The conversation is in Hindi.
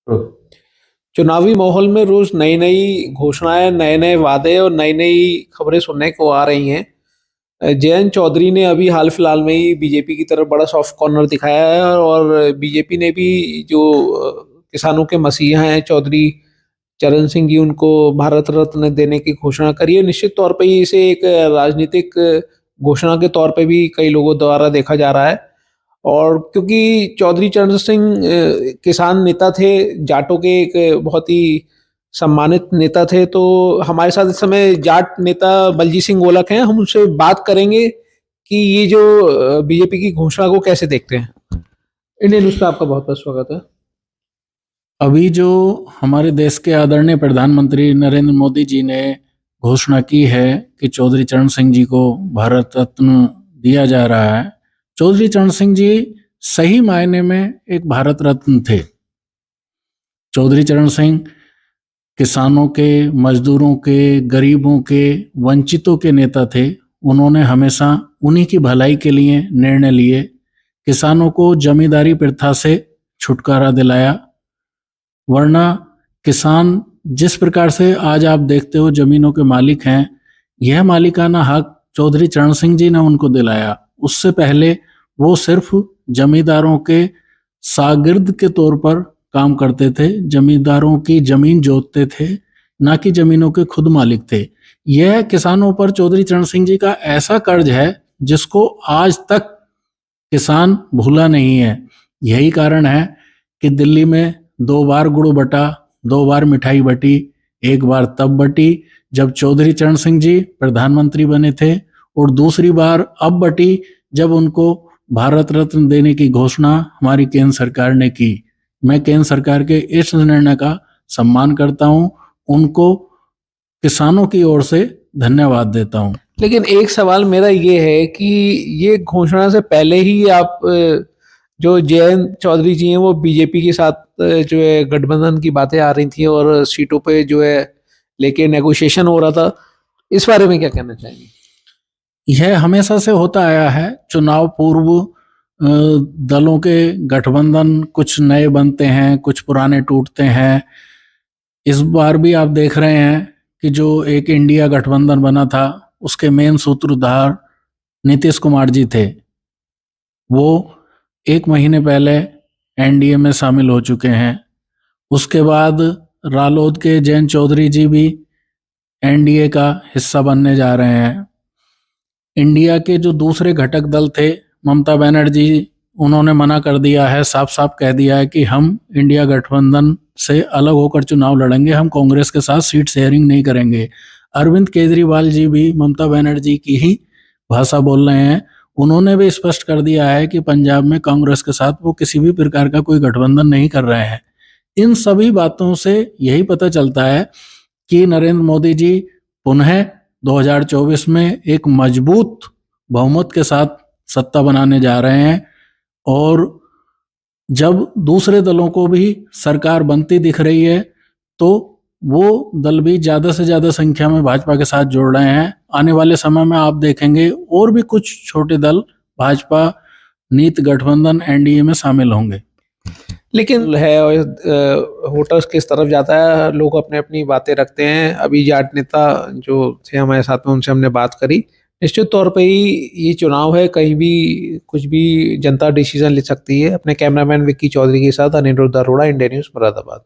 चुनावी माहौल में रोज नई नई घोषणाएं, नए नए वादे और नई नई खबरें सुनने को आ रही हैं। जयंत चौधरी ने अभी हाल फिलहाल में ही बीजेपी की तरफ बड़ा सॉफ्ट कॉर्नर दिखाया है और बीजेपी ने भी जो किसानों के मसीहा हैं चौधरी चरण सिंह जी, उनको भारत रत्न देने की घोषणा करी है। निश्चित तौर पे ही इसे एक राजनीतिक घोषणा के तौर पे भी कई लोगों द्वारा देखा जा रहा है। और क्योंकि चौधरी चरण सिंह किसान नेता थे, जाटों के एक बहुत ही सम्मानित नेता थे, तो हमारे साथ इस समय जाट नेता बलजीत सिंह गोलक हैं। हम उनसे बात करेंगे कि ये जो बीजेपी की घोषणा को कैसे देखते हैं। इंडियन न्यूज पे आपका बहुत बहुत स्वागत है। अभी जो हमारे देश के आदरणीय प्रधानमंत्री नरेंद्र मोदी जी ने घोषणा की है कि चौधरी चरण सिंह जी को भारत रत्न दिया जा रहा है। चौधरी चरण सिंह जी सही मायने में एक भारत रत्न थे। चौधरी चरण सिंह किसानों के, मजदूरों के, गरीबों के, वंचितों के नेता थे। उन्होंने हमेशा उन्हीं की भलाई के लिए निर्णय लिए। किसानों को जमींदारी प्रथा से छुटकारा दिलाया, वरना किसान जिस प्रकार से आज आप देखते हो जमीनों के मालिक हैं, यह मालिकाना हक चौधरी चरण सिंह जी ने उनको दिलाया। उससे पहले वो सिर्फ जमींदारों के शागिर्द के तौर पर काम करते थे, जमींदारों की जमीन जोतते थे, ना कि जमीनों के खुद मालिक थे। यह किसानों पर चौधरी चरण सिंह जी का ऐसा कर्ज है जिसको आज तक किसान भूला नहीं है। यही कारण है कि दिल्ली में 2 बार गुड़ बटा, 2 बार मिठाई बटी। एक बार तब बटी जब चौधरी चरण सिंह जी प्रधानमंत्री बने थे, और दूसरी बार अब बटी जब उनको भारत रत्न देने की घोषणा हमारी केंद्र सरकार ने की। मैं केंद्र सरकार के इस निर्णय का सम्मान करता हूं, उनको किसानों की ओर से धन्यवाद देता हूं। लेकिन एक सवाल मेरा ये है कि ये घोषणा से पहले ही आप जो जयंत चौधरी जी हैं वो बीजेपी के साथ जो है गठबंधन की बातें आ रही थी और सीटों पे जो है लेके नेगोशिएशन हो रहा था। इस बारे में क्या कहना चाहेंगे? यह हमेशा से होता आया है। चुनाव पूर्व दलों के गठबंधन कुछ नए बनते हैं, कुछ पुराने टूटते हैं। इस बार भी आप देख रहे हैं कि जो एक इंडिया गठबंधन बना था, उसके मेन सूत्रधार नीतीश कुमार जी थे। वो 1 महीने पहले एनडीए में शामिल हो चुके हैं। उसके बाद रालोद के जयंत चौधरी जी भी एनडीए का हिस्सा बनने जा रहे हैं। इंडिया के जो दूसरे घटक दल थे, ममता बनर्जी, उन्होंने मना कर दिया है, साफ साफ कह दिया है कि हम इंडिया गठबंधन से अलग होकर चुनाव लड़ेंगे, हम कांग्रेस के साथ सीट शेयरिंग नहीं करेंगे। अरविंद केजरीवाल जी भी ममता बनर्जी की ही भाषा बोल रहे हैं। उन्होंने भी स्पष्ट कर दिया है कि पंजाब में कांग्रेस के साथ वो किसी भी प्रकार का कोई गठबंधन नहीं कर रहे हैं। इन सभी बातों से यही पता चलता है कि नरेंद्र मोदी जी पुनः 2024 में एक मजबूत बहुमत के साथ सत्ता बनाने जा रहे हैं। और जब दूसरे दलों को भी सरकार बनती दिख रही है तो वो दल भी ज्यादा से ज्यादा संख्या में भाजपा के साथ जुड़ रहे हैं। आने वाले समय में आप देखेंगे और भी कुछ छोटे दल भाजपा नीत गठबंधन एनडीए में शामिल होंगे। लेकिन है वोटर्स किस तरफ जाता है, लोग अपने अपनी बातें रखते हैं। अभी जाट नेता जो थे हमारे साथ में, उनसे हमने बात करी। निश्चित तौर पे ही ये चुनाव है, कहीं भी कुछ भी जनता डिसीजन ले सकती है। अपने कैमरामैन विक्की चौधरी के साथ अनिरुद्ध अरोड़ा, इंडिया न्यूज़, मुरादाबाद।